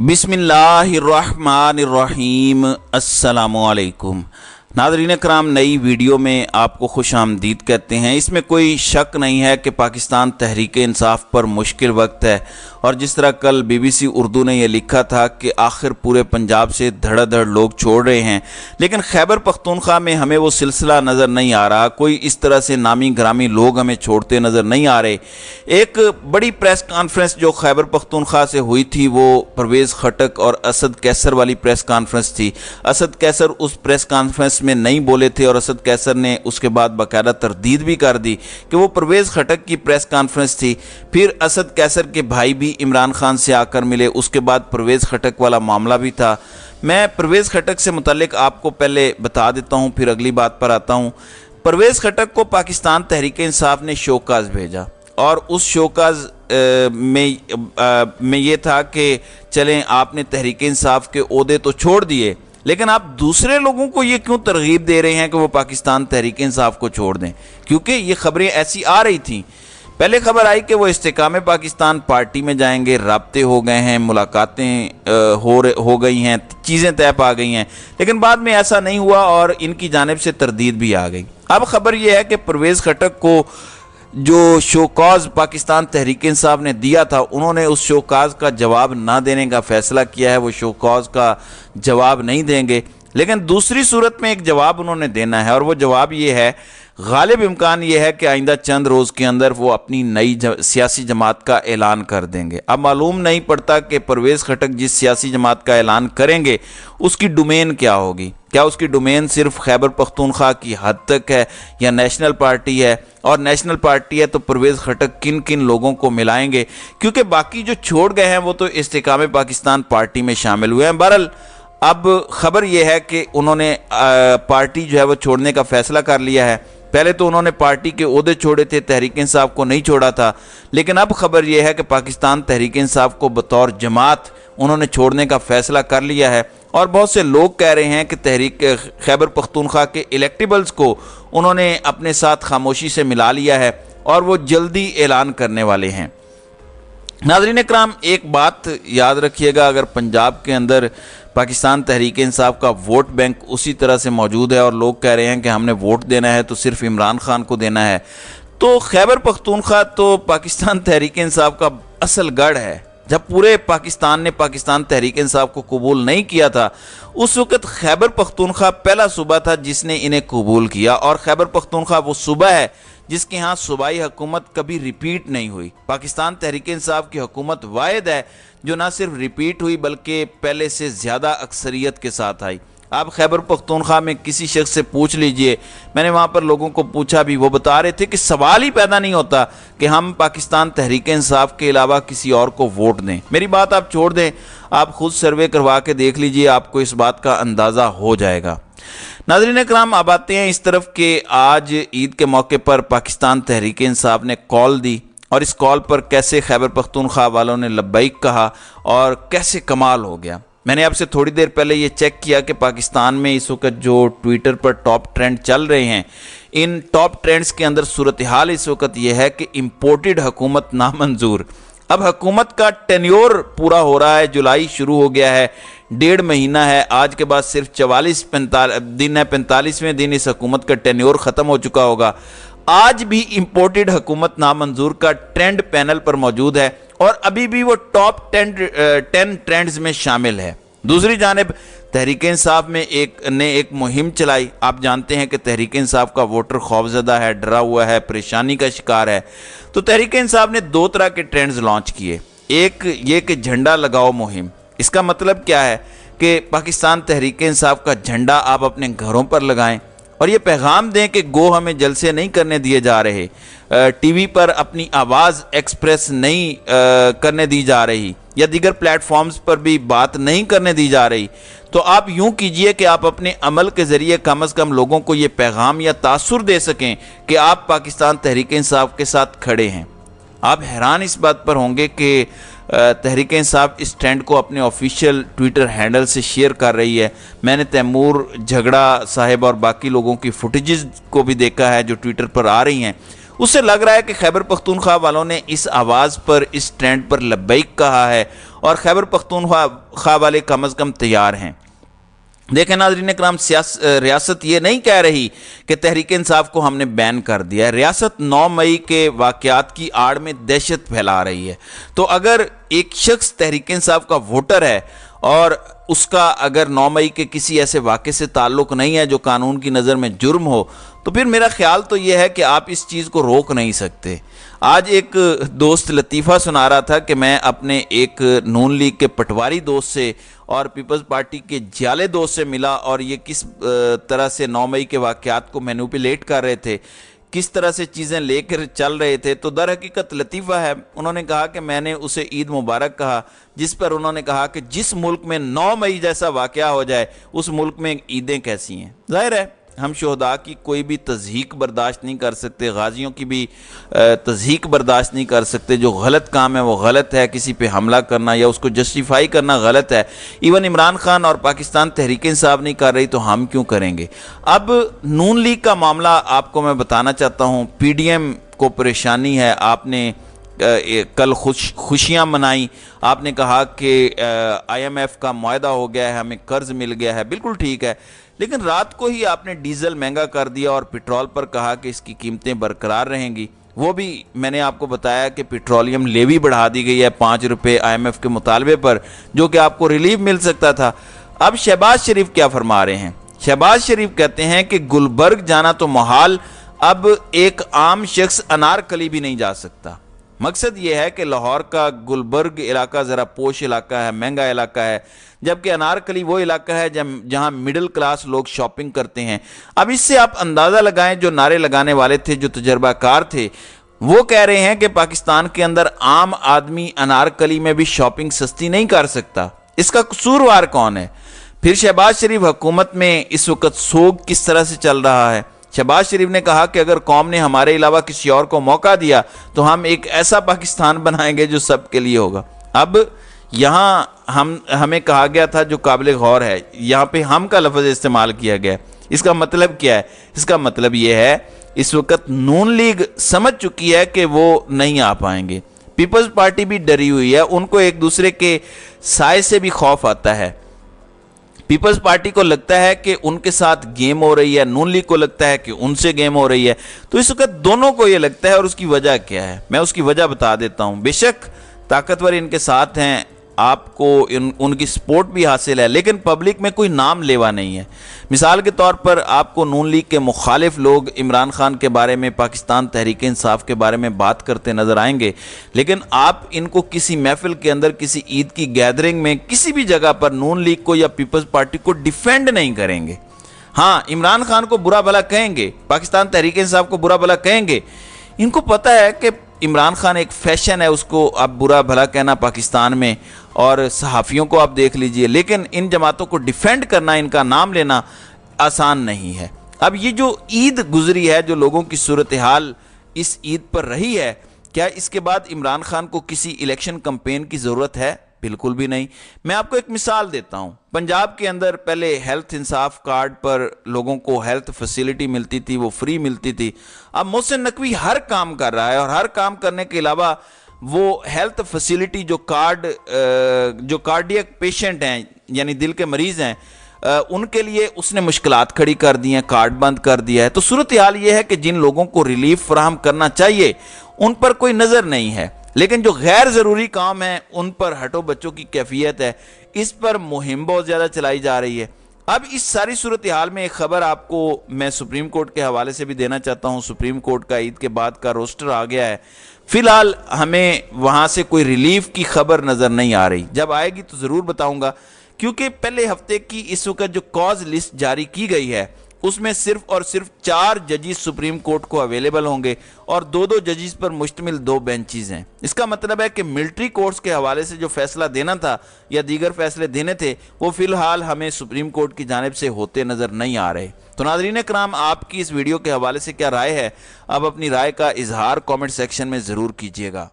बिस्मिल्लाहिर्रहमानिर्रहीम। अस्सलामुअलैकुम नाज़रीन कराम, नई वीडियो में आपको खुश आमदीद कहते हैं। इसमें कोई शक नहीं है कि पाकिस्तान तहरीक इंसाफ पर मुश्किल वक्त है, और जिस तरह कल BBC उर्दू ने यह लिखा था कि आखिर पूरे पंजाब से धड़ाधड़ लोग छोड़ रहे हैं, लेकिन खैबर पख्तूनख्वा में हमें वो सिलसिला नज़र नहीं आ रहा। कोई इस तरह से नामी ग्रामी लोग हमें छोड़ते नज़र नहीं आ रहे। एक बड़ी प्रेस कॉन्फ्रेंस जो खैबर पख्तूनख्वा से हुई थी वो परवेज़ खटक और असद कैसर वाली प्रेस कॉन्फ्रेंस थी। असद कैसर उस प्रेस कॉन्फ्रेंस में नहीं बोले थे और असद कैसर ने उसके बाद बाकायदा तरदीद भी कर दी कि वो परवेज़ खटक की प्रेस कॉन्फ्रेंस थी। फिर असद कैसर के भाई भी इमरान खान से आकर मिले, उसके बाद परवेज़ खटक वाला मामला भी था। मैं परवेज़ खटक से मुतल्लिक आपको पहले बता देता हूँ, फिर अगली बात पर आता हूँ। परवेज़ खटक को पाकिस्तान तहरीक इंसाफ ने शोकाज भेजा, और उस शोकाज में ये था कि चलें आपने तहरीक इंसाफ के ओहदे तो छोड़ दिए, लेकिन आप दूसरे लोगों को ये क्यों तरगीब दे रहे हैं कि वो पाकिस्तान तहरीक इंसाफ को छोड़ दें, क्योंकि ये खबरें ऐसी आ रही थीं। पहले खबर आई कि वो इस्तेकाम पाकिस्तान पार्टी में जाएंगे, राब्ते हो गए हैं, मुलाकातें हो गई हैं, चीज़ें तय पा गई हैं, लेकिन बाद में ऐसा नहीं हुआ और इनकी जानिब से तरदीद भी आ गई। अब खबर यह है कि परवेज़ खटक को जो शोकाज पाकिस्तान तहरीक इंसाफ ने दिया था, उन्होंने उस शोकाज का जवाब ना देने का फैसला किया है। वो शोकाज का जवाब नहीं देंगे, लेकिन दूसरी सूरत में एक जवाब उन्होंने देना है, और वो जवाब ये है, गालिब इम्कान ये है कि आइंदा चंद रोज़ के अंदर वो अपनी नई सियासी जमात का ऐलान कर देंगे। अब मालूम नहीं पड़ता कि परवेज़ खटक जिस सियासी जमात का ऐलान करेंगे उसकी डोमेन क्या होगी। क्या उसकी डोमेन सिर्फ खैबर पख्तूनख्वा की हद तक है या नेशनल पार्टी है, और नेशनल पार्टी है तो परवेज़ खटक किन किन लोगों को मिलाएंगे, क्योंकि बाकी जो छोड़ गए हैं वो तो इस्तेकाम पाकिस्तान पार्टी में शामिल हुए हैं। बहरहाल अब खबर यह है कि उन्होंने पार्टी जो है वो छोड़ने का फैसला कर लिया है। पहले तो उन्होंने पार्टी के ओहदे छोड़े थे, तहरीक इंसाफ को नहीं छोड़ा था, लेकिन अब खबर यह है कि पाकिस्तान तहरीक इंसाफ को बतौर जमात उन्होंने छोड़ने का फैसला कर लिया है। और बहुत से लोग कह रहे हैं कि तहरीक खैबर पख्तूनख्वा के इलेक्टेबल्स को उन्होंने अपने साथ खामोशी से मिला लिया है और वो जल्दी ऐलान करने वाले हैं। नाज़रीन इकराम, एक बात याद रखिएगा, अगर पंजाब के अंदर पाकिस्तान तहरीक इंसाफ का वोट बैंक उसी तरह से मौजूद है और लोग कह रहे हैं कि हमने वोट देना है तो सिर्फ इमरान खान को देना है, तो खैबर पख्तूनख्वा तो पाकिस्तान तहरीक इंसाफ का असल गढ़ है। जब पूरे पाकिस्तान ने पाकिस्तान तहरीक इंसाफ को कबूल नहीं किया था, उस वक़्त खैबर पख्तूनख्वा पहला सूबा था जिसने इन्हें कबूल किया, और खैबर पख्तूनख्वा वो सूबा है जिसके यहाँ सूबाई हुकूमत कभी रिपीट नहीं हुई। पाकिस्तान तहरीक इंसाफ की हुकूमत वाहिद है जो ना सिर्फ रिपीट हुई बल्कि पहले से ज़्यादा अक्सरियत के साथ आई। आप खैबर पख्तूनख्वा में किसी शख्स से पूछ लीजिए, मैंने वहाँ पर लोगों को पूछा भी, वो बता रहे थे कि सवाल ही पैदा नहीं होता कि हम पाकिस्तान तहरीक इंसाफ के अलावा किसी और को वोट दें। मेरी बात आप छोड़ दें, आप खुद सर्वे करवा के देख लीजिए, आपको इस बात का अंदाज़ा हो जाएगा। नाज़रीन कराम, अब आते हैं इस तरफ कि आज ईद के मौके पर पाकिस्तान तहरीक इंसाफ ने कॉल दी, और इस कॉल पर कैसे खैबर पख्तूनख्वा वालों ने लब्बैक कहा और कैसे कमाल हो गया। मैंने आपसे थोड़ी देर पहले ये चेक किया कि पाकिस्तान में इस वक्त जो ट्विटर पर टॉप ट्रेंड चल रहे हैं, इन टॉप ट्रेंड्स के अंदर सूरत हाल इस वक्त यह है कि इम्पोर्टेड हुकूमत नामंजूर। अब हुकूमत का टेन्योर पूरा हो रहा है, जुलाई शुरू हो गया है, 1.5 महीना है, आज के बाद सिर्फ 44 दिन है, 45वें दिन इस हुकूमत का टेन्योर ख़त्म हो चुका होगा। आज भी इम्पोर्टेड हुकूमत नामंजूर का ट्रेंड पैनल पर मौजूद है और अभी भी वो टॉप 10 ट्रेंड्स में शामिल है। दूसरी जानिब तहरीक इंसाफ में एक मुहिम चलाई। आप जानते हैं कि तहरीक इंसाफ का वोटर खौफजदा है, डरा हुआ है, परेशानी का शिकार है। तो तहरीक इंसाफ ने 2 तरह के ट्रेंड्स लॉन्च किए। एक ये कि झंडा लगाओ मुहिम। इसका मतलब क्या है कि पाकिस्तान तहरीक इंसाफ का झंडा आप अपने घरों पर लगाएं और ये पैगाम दें कि गो हमें जलसे नहीं करने दिए जा रहे, टीवी पर अपनी आवाज़ एक्सप्रेस नहीं करने दी जा रही, या दीगर प्लेटफॉर्म्स पर भी बात नहीं करने दी जा रही। तो आप यूं कीजिए कि आप अपने अमल के ज़रिए कम से कम लोगों को ये पैगाम या तासुर दे सकें कि आप पाकिस्तान तहरीक इंसाफ के साथ खड़े हैं। आप हैरान इस बात पर होंगे कि तहरीक इंसाफ इस ट्रेंड को अपने ऑफिशियल ट्विटर हैंडल से शेयर कर रही है। मैंने तैमूर झगड़ा साहिब और बाकी लोगों की फुटेजेस को भी देखा है जो ट्विटर पर आ रही हैं, उससे लग रहा है कि खैबर पख्तूनख्वा वालों ने इस आवाज़ पर, इस ट्रेंड पर लब्बैक कहा है और खैबर पख्तूनख्वा वाले कम अज़ कम तैयार हैं। देखें नाज़रीन कराम, रियासत ये नहीं कह रही कि तहरीक इंसाफ को हमने बैन कर दिया है। रियासत 9 मई के वाक़यात की आड़ में दहशत फैला रही है। तो अगर एक शख्स तहरीक इंसाफ का वोटर है और उसका अगर 9 मई के किसी ऐसे वाक़े से ताल्लुक़ नहीं है जो कानून की नज़र में जुर्म हो, तो फिर मेरा ख्याल तो यह है कि आप इस चीज़ को रोक नहीं सकते। आज एक दोस्त लतीफ़ा सुना रहा था कि मैं अपने एक नून लीग के पटवारी दोस्त से और पीपल्स पार्टी के जाले दोस्त से मिला और ये किस तरह से 9 मई के वाक़यात को मैनिपुलेट कर रहे थे, किस तरह से चीज़ें लेकर चल रहे थे। तो दर हकीकत लतीफ़ा है, उन्होंने कहा कि मैंने उसे ईद मुबारक कहा, जिस पर उन्होंने कहा कि जिस मुल्क में 9 मई जैसा वाक़या हो जाए उस मुल्क में ईदें कैसी हैं। ज़ाहिर है हम शोहदा की कोई भी तज़हीक बर्दाश्त नहीं कर सकते, गाजियों की भी तज़हीक बर्दाश्त नहीं कर सकते। जो गलत काम है वो गलत है, किसी पे हमला करना या उसको जस्टिफाई करना गलत है। इवन इमरान खान और पाकिस्तान तहरीक इंसाफ नहीं कर रही तो हम क्यों करेंगे। अब नून लीग का मामला आपको मैं बताना चाहता हूँ। PDM को परेशानी है, आपने कल खुशियाँ मनाई, आपने कहा कि IMF का मुआहदा हो गया है, हमें कर्ज मिल गया है, बिल्कुल ठीक है, लेकिन रात को ही आपने डीजल महंगा कर दिया और पेट्रोल पर कहा कि इसकी कीमतें बरकरार रहेंगी। वो भी मैंने आपको बताया कि पेट्रोलियम लेवी बढ़ा दी गई है 5 रुपये IMF के मुतालबे पर, जो कि आपको रिलीफ मिल सकता था। अब शहबाज शरीफ क्या फरमा रहे हैं? शहबाज शरीफ कहते हैं कि गुलबर्ग जाना तो मुहाल, अब एक आम शख्स अनारकली भी नहीं जा सकता। मकसद ये है कि लाहौर का गुलबर्ग इलाका ज़रा पोश इलाका है, महंगा इलाका है, जबकि अनारकली वो इलाका है जहां मिडिल क्लास लोग शॉपिंग करते हैं। अब इससे आप अंदाज़ा लगाएं, जो नारे लगाने वाले थे, जो तजर्बाकार थे, वो कह रहे हैं कि पाकिस्तान के अंदर आम आदमी अनारकली में भी शॉपिंग सस्ती नहीं कर सकता। इसका कसूरवार कौन है? फिर शहबाज शरीफ हुकूमत में इस वक्त सोग किस तरह से चल रहा है? शहबाज शरीफ ने कहा कि अगर कौम ने हमारे अलावा किसी और को मौका दिया तो हम एक ऐसा पाकिस्तान बनाएंगे जो सबके लिए होगा। अब यहाँ हमें कहा गया था, जो काबिल गौर है, यहाँ पे हम का लफ्ज़ इस्तेमाल किया गया। इसका मतलब क्या है? इसका मतलब ये है इस वक्त नून लीग समझ चुकी है कि वो नहीं आ पाएंगे। पीपल्स पार्टी भी डरी हुई है, उनको एक दूसरे के साए से भी खौफ आता है। पीपल्स पार्टी को लगता है कि उनके साथ गेम हो रही है, नून लीग को लगता है कि उनसे गेम हो रही है। तो इस वक्त दोनों को ये लगता है, और उसकी वजह क्या है मैं उसकी वजह बता देता हूं। बेशक ताकतवर इनके साथ हैं, आपको उनकी सपोर्ट भी हासिल है, लेकिन पब्लिक में कोई नाम लेवा नहीं है। मिसाल के तौर पर आपको नून लीग के मुखालिफ लोग इमरान खान के बारे में, पाकिस्तान तहरीक इंसाफ के बारे में बात करते नजर आएंगे, लेकिन आप इनको किसी महफिल के अंदर, किसी ईद की गैदरिंग में, किसी भी जगह पर नून लीग को या पीपल्स पार्टी को डिफेंड नहीं करेंगे। हाँ, इमरान खान को बुरा भला कहेंगे, पाकिस्तान तहरीक इंसाफ को बुरा भला कहेंगे। इनको पता है कि इमरान खान एक फैशन है, उसको अब बुरा भला कहना पाकिस्तान में, और सहाफ़ियों को आप देख लीजिए, लेकिन इन जमातों को डिफेंड करना, इनका नाम लेना आसान नहीं है। अब ये जो ईद गुजरी है, जो लोगों की सूरत हाल इस ईद पर रही है, क्या इसके बाद इमरान खान को किसी इलेक्शन कैंपेन की ज़रूरत है? बिल्कुल भी नहीं। मैं आपको एक मिसाल देता हूं। पंजाब के अंदर पहले हेल्थ इंसाफ कार्ड पर लोगों को हेल्थ फैसिलिटी मिलती थी, वो फ्री मिलती थी। अब मोहसिन नकवी हर काम कर रहा है, और हर काम करने के अलावा वो हेल्थ फैसिलिटी जो कार्डियक पेशेंट हैं, यानी दिल के मरीज़ हैं, उनके लिए उसने मुश्किलात खड़ी कर दी हैं, कार्ड बंद कर दिया है। तो सूरत हाल ये है कि जिन लोगों को रिलीफ फराहम करना चाहिए उन पर कोई नज़र नहीं है, लेकिन जो गैर ज़रूरी काम है उन पर हटो बच्चों की कैफियत है, इस पर मुहिम बहुत ज़्यादा चलाई जा रही है। अब इस सारी सूरत हाल में एक खबर आपको मैं सुप्रीम कोर्ट के हवाले से भी देना चाहता हूँ। सुप्रीम कोर्ट का ईद के बाद का रोस्टर आ गया है। फिलहाल हमें वहाँ से कोई रिलीफ की खबर नज़र नहीं आ रही, जब आएगी तो ज़रूर बताऊँगा, क्योंकि पहले हफ्ते की इस वक्त जो कॉज लिस्ट जारी की गई है उसमें सिर्फ और सिर्फ 4 जजेस सुप्रीम कोर्ट को अवेलेबल होंगे, और 2-2 जजेस पर मुश्तमिल 2 बेंचेस हैं। इसका मतलब है कि मिलिट्री कोर्ट्स के हवाले से जो फैसला देना था या दीगर फैसले देने थे, वो फिलहाल हमें सुप्रीम कोर्ट की जानिब से होते नज़र नहीं आ रहे। तो नाज़रीन कराम, आपकी इस वीडियो के हवाले से क्या राय है? अब अपनी राय का इजहार कमेंट सेक्शन में ज़रूर कीजिएगा।